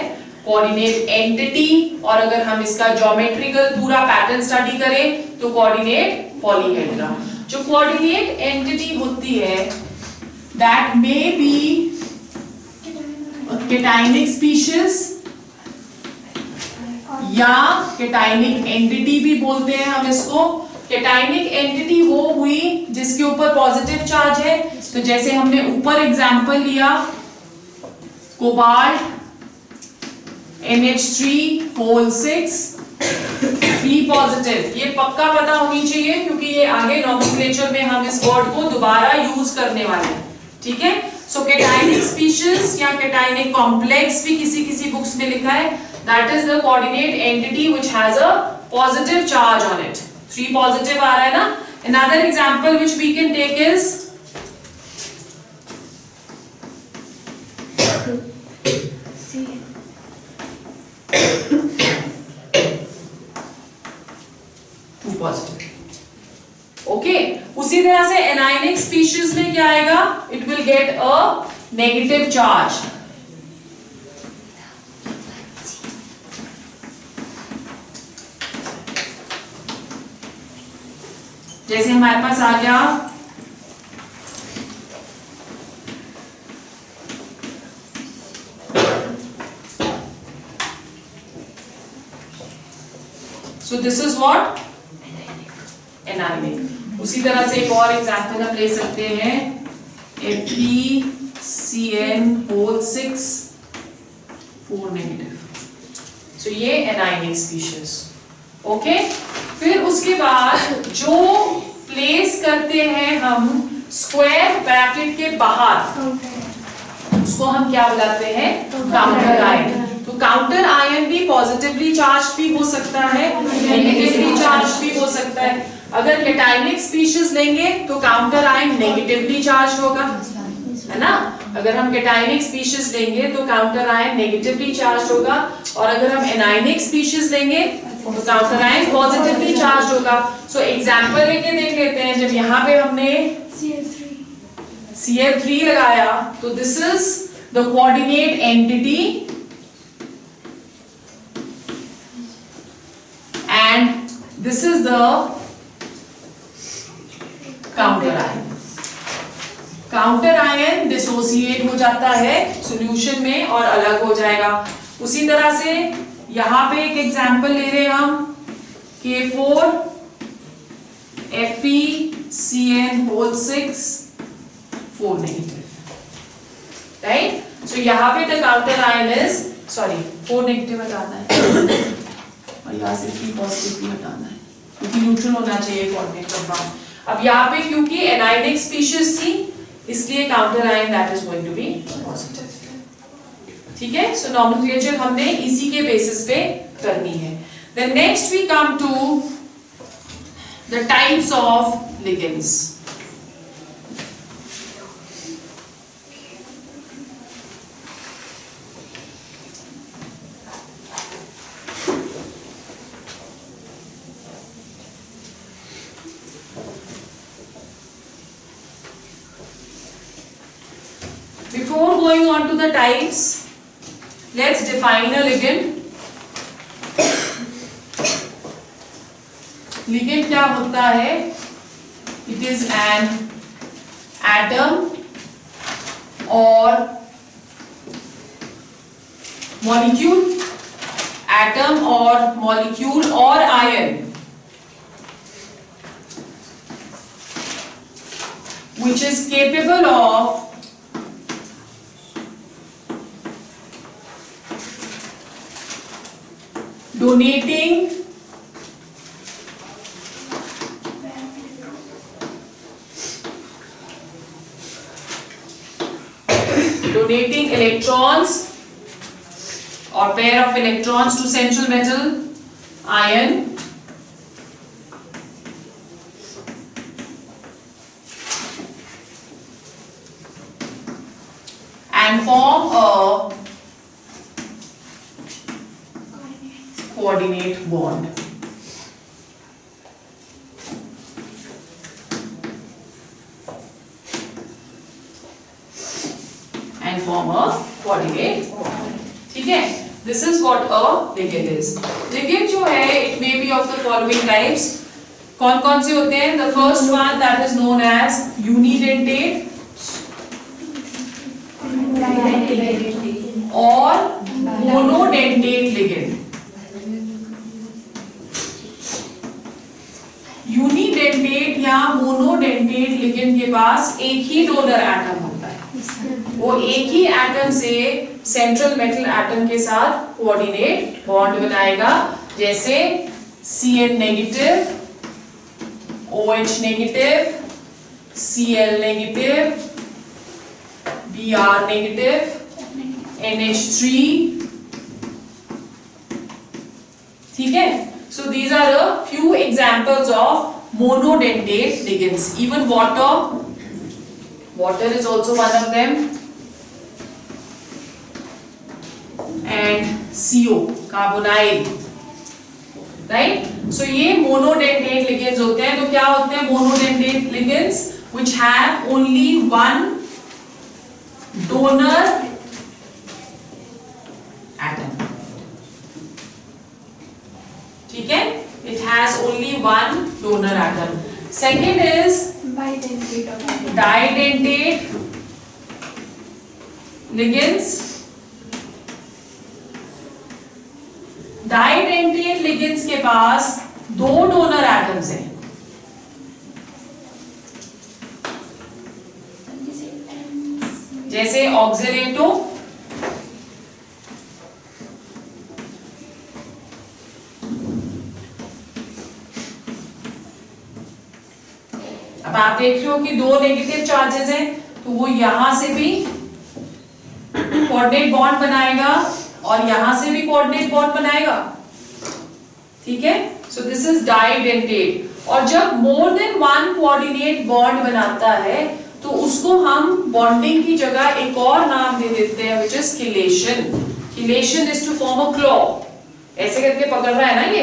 coordinate entity, और अगर हम इसका ज्योमेट्रिकल पूरा पैटर्न स्टडी करें तो कोऑर्डिनेट पॉलीहेड्रा. जो कोऑर्डिनेट एंटिटी होती है दैट मे बी केटाइनिक स्पीशीज या केटाइनिक एंटिटी भी बोलते हैं हम इसको. केटाइनिक एंटिटी वो हुई जिसके ऊपर पॉजिटिव चार्ज है, तो जैसे हमने ऊपर एग्जांपल लिया cobalt NH3 whole 6, B positive, ये पक्का पता होनी चाहिए क्योंकि ये आगे नॉमेनक्लेचर में हम इस वर्ड को दोबारा यूज करने वाले हैं, ठीक है। सो कैटायनिक स्पीशीज या कैटायनिक कॉम्प्लेक्स भी किसी किसी बुक्स में लिखा है, that is the coordinate entity which has a positive charge on it. 3 positive आ रहा है ना। Another example which we can take is okay. उसी तरह से एनायनिक स्पीशीज में क्या आएगा, it will get a negative charge. जैसे हमारे पास आ गया so this is what anionic. उसी तरह से एक और एग्जांपल हम ले सकते हैं FeCN6 4 नेगेटिव। सो ये एनायनिक स्पीशीज, ओके। फिर उसके बाद जो प्लेस करते हैं हम स्क्वायर ब्रैकेट के बाहर, उसको हम क्या बुलाते हैं, काउंटर आयन। तो काउंटर आयन भी पॉजिटिवली चार्ज भी हो सकता है, नेगेटिवली चार्ज भी हो सकता है। अगर कैटायनिक स्पीशीज लेंगे तो काउंटर आयन नेगेटिवली चार्ज होगा, है ना। अगर हम कैटायनिक स्पीशीज लेंगे तो काउंटर आयन नेगेटिवली चार्ज होगा, और अगर हम एनायनिक स्पीशीज लेंगे तो काउंटर आयन पॉजिटिवली चार्ज होगा। सो एग्जांपल लेके देख लेते हैं। जब यहाँ पे हमने Cl3 लगाया तो this is the coordinate entity and this is the counter ion. Counter ion dissociate हो जाता है सॉल्यूशन में और अलग हो जाएगा। उसी तरह से यहां पे एक एग्जांपल ले रहे हैं हम K4 FeCN6 4 नेगेटिव, राइट। सो यहां पे the counter ion is 4 negative हटाना है और यहां से 3 पॉजिटिव भी हटाना है क्योंकि न्यूट्रल होना चाहिए कोऑर्डिनेट कंपाउंड। अब यहाँ पे क्योंकि एनायनिक स्पीशीज थी इसलिए counter ion that is going to be positive, ठीक है। सो नॉमेनक्लेचर हमने इसी के बेसिस पे करनी है। Then next we come to the types of ligands. Before going on to the types, let's define a ligand. Ligand क्या होता है? It is an atom or molecule, atom or molecule or ion which is capable of donating electrons or pair of electrons to central metal ion and form a coordinate bond. And form a coordinate bond. ठीक है? This is what a ligand is. Ligand जो है, it may be of the following types. कौन कौन से होते हैं? The first one that is known as unidentate और monodentate ligand. यूनिडेंटेट या मोनोडेंटेट लिगेंड के पास एक ही डोनर एटम होता है, वो एक ही एटम से सेंट्रल मेटल एटम के साथ कोऑर्डिनेट बॉन्ड बनाएगा। जैसे Cn negative, OH negative, Cl negative, Br negative, NH3. ठीक है? So these are a few examples of monodentate ligands. Even water is also one of them, and CO, carbonyl, right? So ये monodentate ligands होते हैं. तो क्या होते हैं monodentate ligands? Which have only one donor atom. ठीक है? It has only one donor atom. Second is didentate ligands. Didentate ligands के पास दो डोनर एटम्स हैं. जैसे ऑक्सिलेटो, अब आप देख रहे हो कि दो नेगेटिव चार्जेस हैं, तो वो यहां से भी कोऑर्डिनेट बॉन्ड बनाएगा और यहां से भी कोऑर्डिनेट बॉन्ड बनाएगा. ठीक है? So this is डाइडेंटेट. और जब more than one coordinate bond बनाता है तो उसको हम बॉन्डिंग की जगह एक और नाम दे देते हैं, which is chelation. Chelation is to form a claw. ऐसे करके पकड़ रहा है ना, ये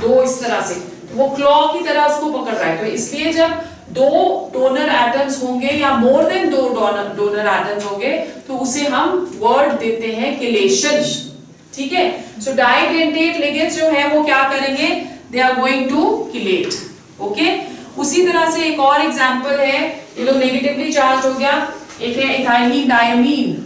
दो इस तरह से, वो क्लॉ की तरह उसको पकड़ रहा है. तो इसलिए जब दो डोनर एटम्स होंगे या मोर देन दो डोनर एटम्स होंगे तो उसे हम वर्ड देते हैं किलेशन. ठीक है? सो डाइडेंटेट लिगेंड्स जो है वो क्या करेंगे? They are going to chelate. Okay? उसी तरह से एक और एग्जांपल है, ये लोग नेगेटिवली चार्ज हो गया. एक है इथाइलिन डायमीन.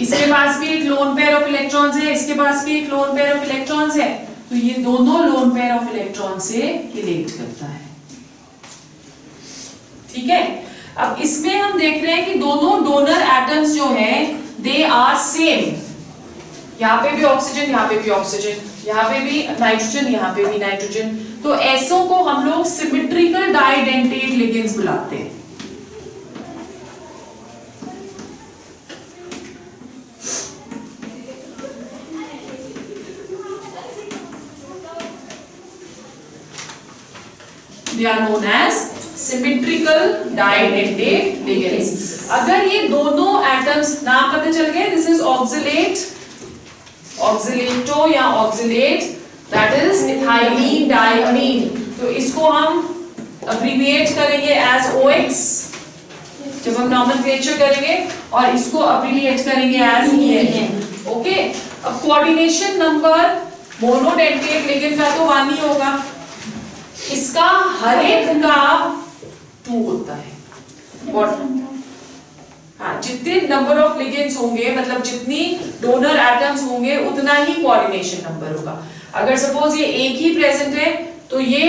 इसके पास भी एक लोन पेयर ऑफ इलेक्ट्रॉन्स है, इसके पास भी एक लोन पेयर ऑफ इलेक्ट्रॉन्स है. तो ये दोनों लोन पेयर ऑफ इलेक्ट्रॉन से किलेट करता है. ठीक है? अब इसमें हम देख रहे हैं कि दोनों डोनर एटम्स जो हैं दे आर सेम. यहाँ पे भी ऑक्सीजन, यहाँ पे भी ऑक्सीजन, यहाँ पे भी नाइट्रोजन, यहाँ पे भी नाइट्रोजन. तो ऐसों को हम लोग सिमेट्रिकल डाइडेंटेट लिगेंड्स बुलाते हैं. They are known as symmetrical didentate ligands. अगर ये दोनों एटम्स, नाम पता चल गए, दिस इज ऑक्सिलेट, ऑक्सिलेटो या oxalate, that is ethylene diamine. तो इसको हम अब्रीविएट करेंगे एज OX जब हम नॉमेनक्लेचर करेंगे, और इसको अब्रीविएट करेंगे एज EN. ओके? अब कोऑर्डिनेशन नंबर मोनोडेंटेट लिगेंड का तो 1 ही होगा, इसका हर एक का 2 होता है. हाँ, जितने नंबर ऑफ लिगेंड्स होंगे, मतलब जितनी डोनर एटम्स होंगे उतना ही कोऑर्डिनेशन नंबर होगा. अगर सपोज ये एक ही प्रेजेंट है तो ये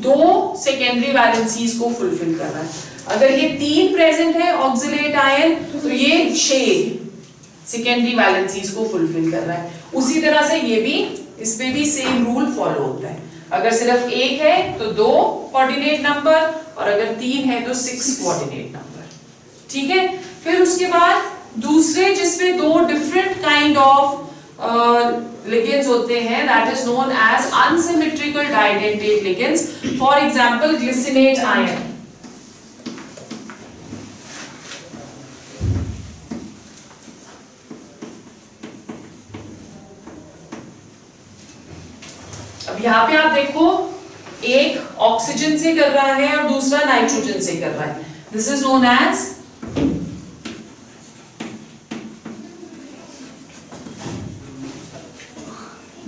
2 सेकेंडरी वैलेंसीज को फुलफिल कर रहा है. अगर ये 3 प्रेजेंट है ऑक्सिलेट आयन तो ये 6 सेकेंडरी वैलेंसीज को फुलफिल कर रहा है. उसी तरह से ये भी, इस पे भी सेम रूल फॉलो होता है. अगर सिर्फ 1 है तो 2 कोऑर्डिनेट नंबर, और अगर 3 है तो 6 कोऑर्डिनेट नंबर. ठीक है? फिर उसके बाद दूसरे जिसमें 2 डिफरेंट काइंड ऑफ लिगेंड्स होते हैं, that is known as unsymmetrical didentate ligands. For example glycinate ion. अब यहाँ पे आप देखो, एक ऑक्सीजन से कर रहा है और दूसरा नाइट्रोजन से कर रहा है. This is known as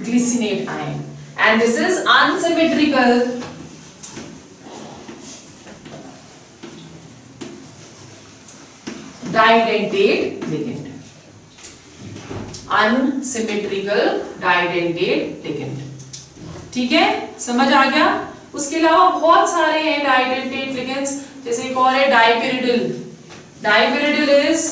glycinate ion, and this is unsymmetrical didentate ligand. Unsymmetrical didentate ligand. ठीक है? समझ आ गया? उसके अलावा बहुत सारे हैं डाइडेंटेट लिगेंड्स. जैसे एक और है dipyridyl. Dipyridyl is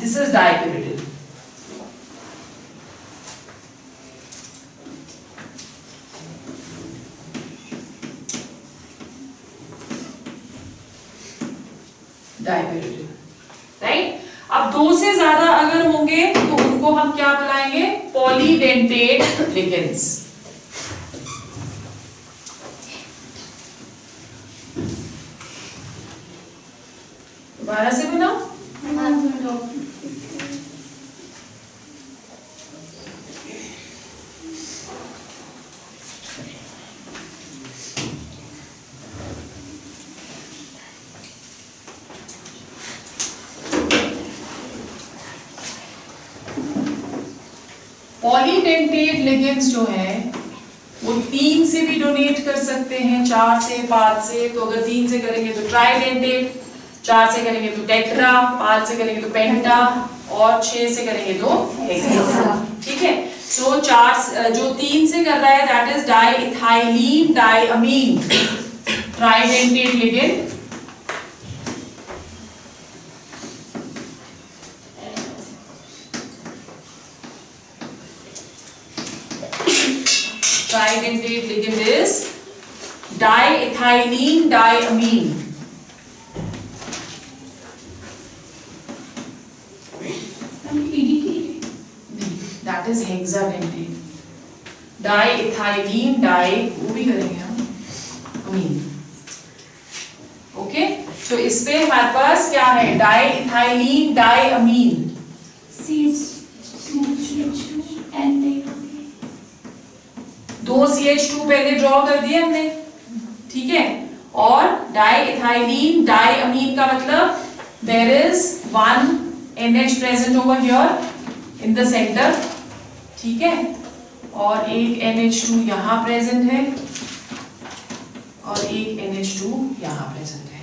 this is dipiridine. Dipyridine, right. अब दो से ज्यादा अगर होंगे तो उनको हम क्या बुलाएंगे? Polydentate ligands. दोबारा से बनाओ. पॉलीडेंटेट लिगेंड्स जो है वो 3 से भी डोनेट कर सकते हैं, 4 से, 5 से. तो अगर 3 से करेंगे तो ट्राइडेंटेट, 4 से करेंगे तो टेट्रा, 5 से करेंगे तो पेंटा और 6 से करेंगे तो हेक्सा. ठीक है. सो 4 जो 3 से कर रहा है that is diethylene diamine, tridentate ligand. Tridentate ligand is diethylene diamine. That is hexadentate. Diethylene di वो भी करेंगे हम अमीन. ओके. तो इस पे हमारे पास क्या है? डाइइथाइलीन डाइअमीन. दो CH2 पहले ड्रॉ कर दिए हमने. ठीक है. और डाइइथाइलीन डाइअमीन का मतलब there is one NH present over here in the centre. ठीक है. और एक NH2 यहां प्रेजेंट है और एक NH2 यहां प्रेजेंट है.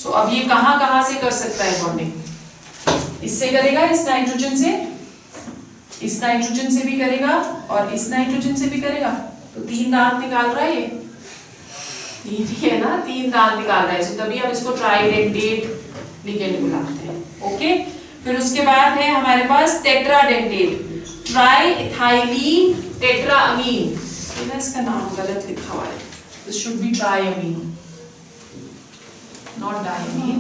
सो अब ये कहां से कर सकता है बॉन्डिंग? इससे करेगा, इस नाइट्रोजन से, इस नाइट्रोजन से भी करेगा और इस नाइट्रोजन से भी करेगा. तो 3 दांत निकाल रहा है ये. 3 ही है ना, 3 दांत निकाल रहा है. तो तभी हम इसको ट्राइडेंटेट लिगेंड बुलाते हैं. ओके. फिर उसके बाद है हमारे पास टेट्राडेंटेट, ट्राइइथाइलीन टेट्राअमीन. इसका नाम गलत लिखा हुआ है. This should be triamine, not diamine.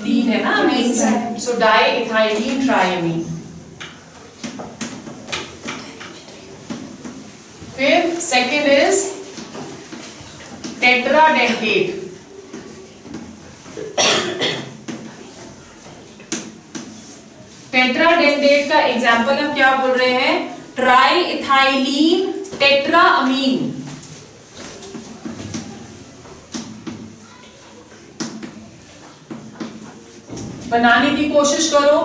3 है ना अमीन. So diethylene triamine. फिर सेकेंड इज टेट्राडेंटेट. टेट्राडेंटेट का एग्जाम्पल हम क्या बोल रहे हैं? ट्राइइथाइलीन टेट्राअमीन. बनाने की कोशिश करो.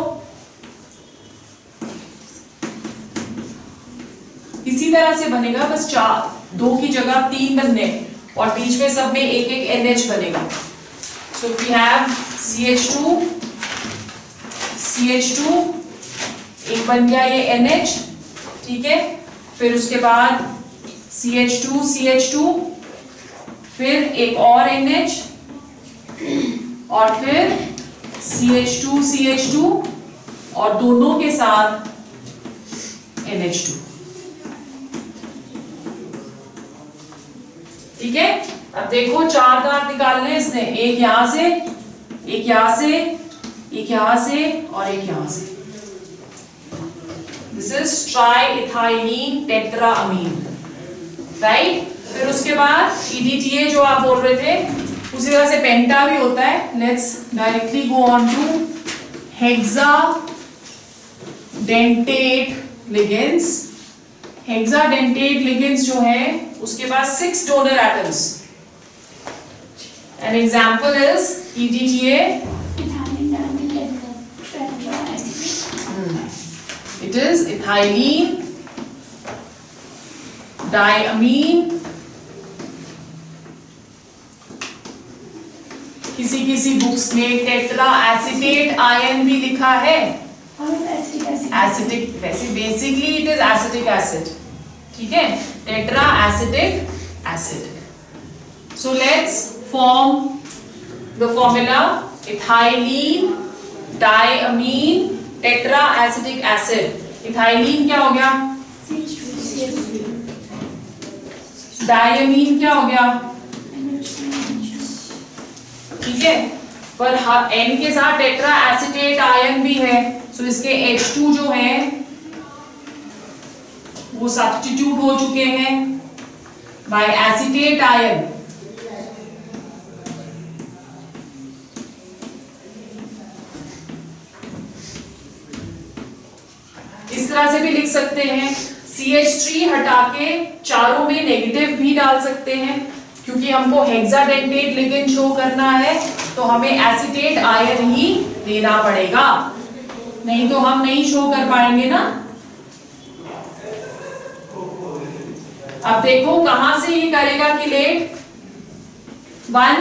इसी तरह से बनेगा, बस 2 की जगह 3 बनने और बीच में सब में एक NH बनेगा. So we have CH2, CH2, एक बन गया ये NH. ठीक है. फिर उसके बाद CH2, CH2, फिर एक और NH और फिर CH2, CH2 और दोनों के साथ NH2. ठीक है. अब देखो 4 दांत निकालने इसने. एक यहां से, एक यहां से, एक यहां से और एक यहां से. This is triethylene tetraamine. Right. फिर उसके बाद EDTA जो आप बोल रहे थे, उसी तरह से पेंटा भी होता है. Let's directly go on to hexadentate ligands. Hexadentate ligands जो है उसके पास 6 donor atoms. An example is EDTA. It is ethylene diamine, किसी बुक्स में टेट्रा एसिटेट आयन भी लिखा है। एसिटिक, वैसे basically it is acetic acid, ठीक है, tetra acetic acid. So let's form the formula, ethylene diamine tetra acetic acid. Ethylene क्या हो गया, डायमीन क्या हो गया, ठीक है, पर N के साथ टेट्रा एसिटेट आयन भी है, सो इसके H2 जो है वो सब्स्टिट्यूट हो चुके हैं बाय एसिटेट आयन। इस तरह से भी लिख सकते हैं, CH3 हटा के चारों में नेगेटिव भी डाल सकते हैं, क्योंकि हमको हेक्साडेंटेट लिगेंड शो करना है तो हमें एसिटेट आयन ही देना पड़ेगा, नहीं तो हम नहीं शो कर पाएंगे ना। अब देखो कहां से ये करेगा chelate, 1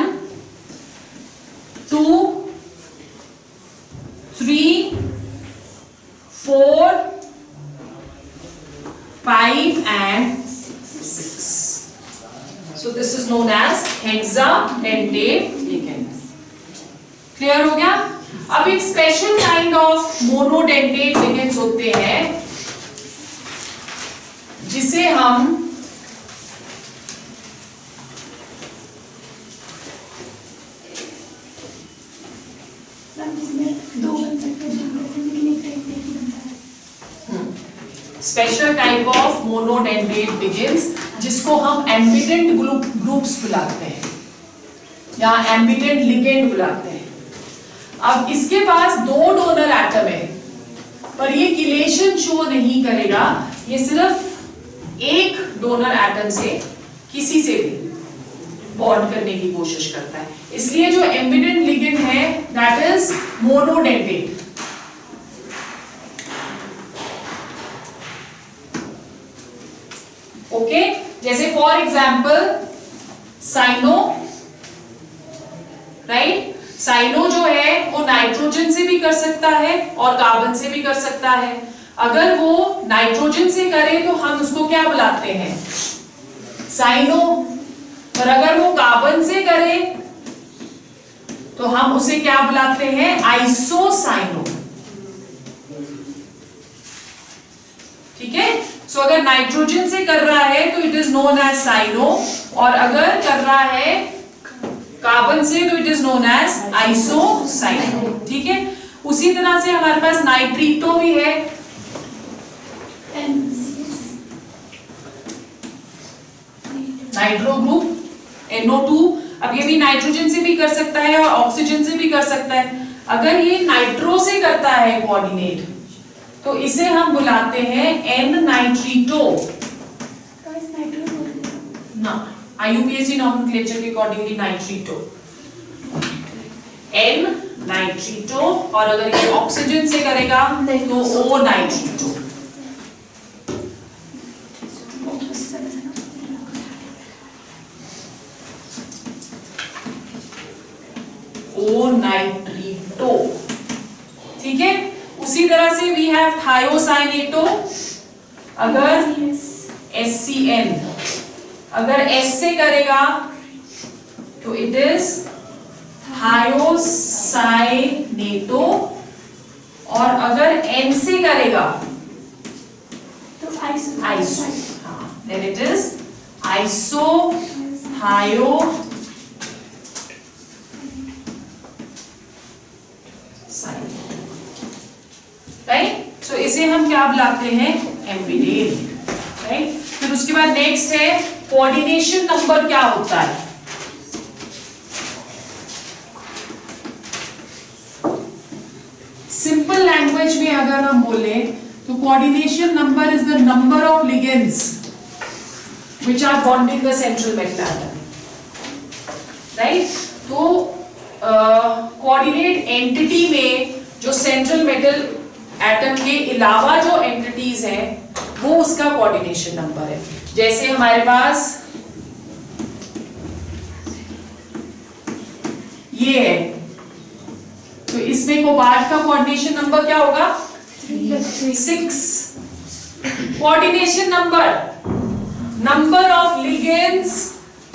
2 3 4 5 and 6. So this is known as hexadentate ligand. Clear हो गया? अब एक special kind of monodentate ligands होते हैं जिसे हम special type of monodentate ligands जिसको हम एम्बिडेंट ग्रुप्स बुलाते हैं या एम्बिडेंट लिगेंड बुलाते हैं। अब इसके पास 2 डोनर एटम है, पर ये किलेशन शो नहीं करेगा, ये सिर्फ एक डोनर एटम से किसी से भी बॉन्ड करने की कोशिश करता है, इसलिए जो एम्बिडेंट लिगेंड है दैट इज मोनोडेंटेट। ओके, जैसे for example cyano, right, cyano जो है वो नाइट्रोजन से भी कर सकता है और कार्बन से भी कर सकता है। अगर वो नाइट्रोजन से करे तो हम उसको क्या बुलाते हैं, साइनो, और अगर वो कार्बन से करे तो हम उसे क्या बुलाते हैं, आइसोसाइनो, ठीक है। सो अगर नाइट्रोजन से कर रहा है तो it is known as cyano, और अगर कर रहा है कार्बन से तो it is known as isocyano, ठीक है। उसी तरह से हमारे पास नाइट्रीटो भी है, नाइट्रो ग्रुप NO2, अब ये भी नाइट्रोजन से भी कर सकता है और ऑक्सीजन से भी कर सकता है। अगर ये नाइट्रो से करता है कोऑर्डिनेट तो इसे हम बुलाते हैं N-नाइट्रीटो ना, IUPAC नॉमेनक्लेचर के अकॉर्डिंगली नाइट्रीटो, N-नाइट्रीटो, और अगर ये ऑक्सीजन से करेगा तो O-नाइट्रीटो। O-नाइट्रीटो, ठीक है। उसी तरह से वी हैव थायोसाइनेटो, अगर SCN, अगर S से करेगा तो इट इज थायोसाइनेटो, और अगर N से करेगा तो iso, then it is iso thio right. So इसे हम क्या बुलाते हैं, एम्बिडेंट, राइट। फिर उसके बाद नेक्स्ट है कोऑर्डिनेशन नंबर क्या होता है। सिंपल लैंग्वेज में अगर हम बोले तो coordination number is the number of ligands which are bonding the central metal atom, right. तो कोऑर्डिनेट एंटिटी में जो सेंट्रल मेटल एटम के अलावा जो एंटिटीज हैं वो उसका कोऑर्डिनेशन नंबर है। जैसे हमारे पास ये है, तो इसमें कोबाल्ट का कोऑर्डिनेशन नंबर क्या होगा? 6। Coordination number of ligands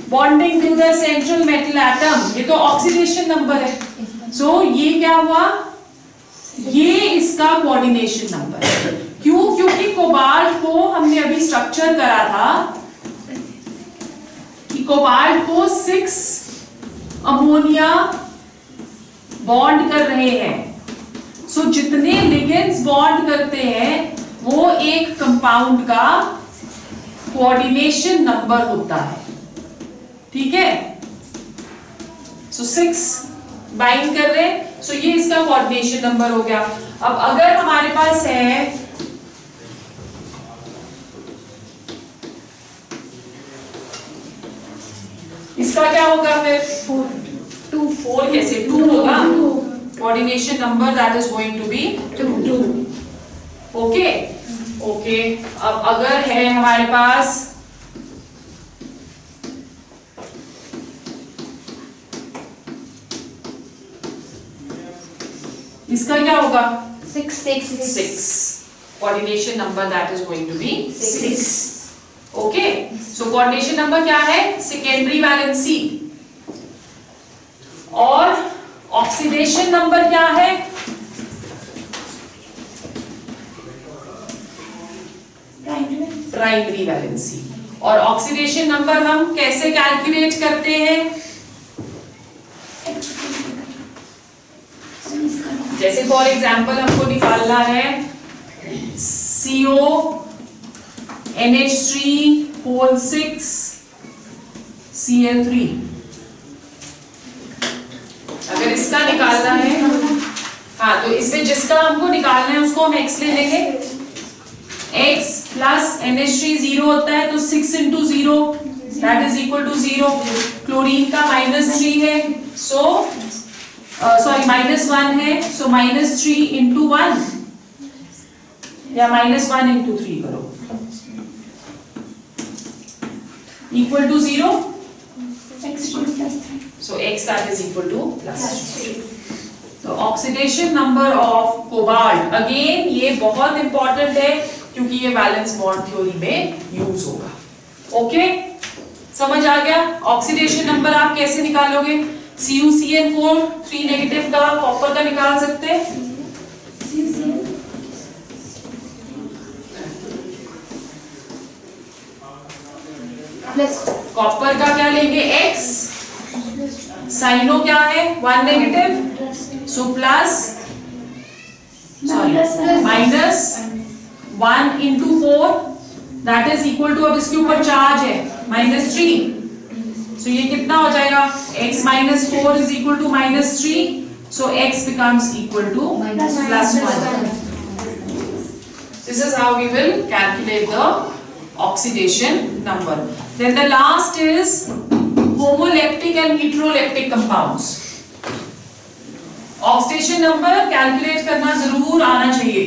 bonding to the central metal atom, ये तो ऑक्सीडेशन नंबर है। सो ये क्या हुआ? ये इसका कोऑर्डिनेशन नंबर है। क्यों? क्योंकि कोबाल्ट को हमने अभी स्ट्रक्चर करा था कि कोबाल्ट को 6 अमोनिया बॉन्ड कर रहे हैं। सो जितने लिगेंड्स बॉन्ड करते हैं वो एक कंपाउंड का कोऑर्डिनेशन नंबर होता है, ठीक है। सो 6 बाइंड कर रहे हैं, सो ये इसका कोऑर्डिनेशन नंबर हो गया। अब अगर हमारे पास है इसका क्या होगा फिर? 4 कैसे? 2 होगा। Coordination number that is going to be 2। Okay okay. अब अगर है हमारे पास इसका क्या होगा? 6। Coordination number that is going to be 6। Okay, so coordination number क्या है? Secondary valency. और ऑक्सीडेशन नंबर क्या है? Primary valency. और ऑक्सीडेशन नंबर हम कैसे कैलकुलेट करते हैं? जैसे फॉर एग्जांपल हमको निकालना है CO NH3 Cl3। अगर इसका निकालना है, हाँ, तो इसमें जिसका हमको निकालना है उसको हम x ले लेंगे। x प्लस NH3 0 होता है, तो 6 into 0 that is equal to 0। Chlorine का -3 है, सो सॉरी -1 है, सो -3 into 1 या -1 into 3 करो, equal to 0। So x that is equal to +3। तो oxidation number of cobalt, again ये बहुत इंपॉर्टेंट है क्योंकि ये वैलेंस बॉन्ड थ्योरी में यूज होगा। ओके, समझ आ गया? ऑक्सीडेशन नंबर आप कैसे निकालोगे? CuCN4 3 नेगेटिव का, कॉपर का निकाल सकते हैं। कॉपर का क्या लेंगे? X। साइनो क्या है? 1 negative, so plus sorry minus 1 into 4 that is equal to, अब इसके ऊपर चार्ज है -3, सो ये कितना हो जाएगा? x minus 4 is equal to -3, so x becomes equal to +1। This is how we will calculate the oxidation number. Then the last is homoleptic and heteroleptic compounds. Oxidation number calculate करना जरूर आना चाहिए।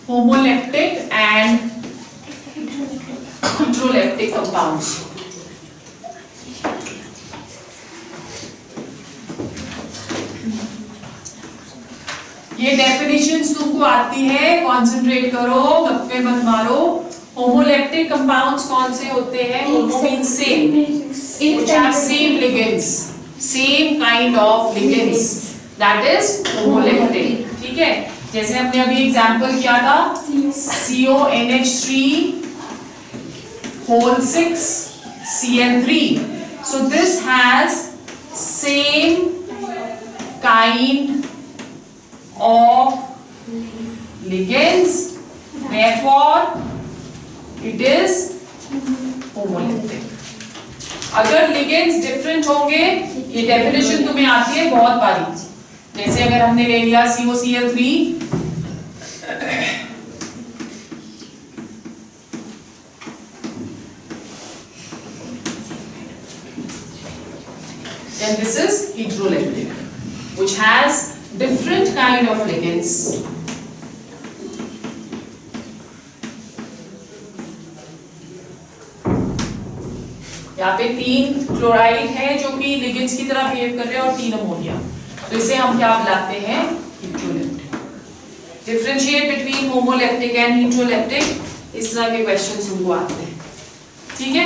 Homoleptic and heteroleptic compounds. ये definitions तुमको आती है, concentrate करो, गप्पे मत मारो। होमोलेप्टिक कंपाउंड्स कौन से होते हैं? Homo means same, which have same ligands, same kind of ligands, that is homoleptic। ठीक है, जैसे हमने अभी एग्जांपल किया था CONH3 6 Cl3, so this has same kind of ligands, therefore it is homoleptic। अगर ligands different होंगे, ये definition तुम्हें आती है बहुत बारी, जैसे अगर हमने ले लिया COCl3, then this is heteroleptic, which has different kind of ligands. यहाँ पे 3 क्लोराइड है जो कि लिगेंड्स की तरह बिहेव कर रहे हैं और 3 अमोनिया, तो इसे हम क्या बुलाते हैं? Heteroleptic. Differentiate between homoleptic and heteroleptic, इस तरह के क्वेश्चंस हमको आते हैं, ठीक है।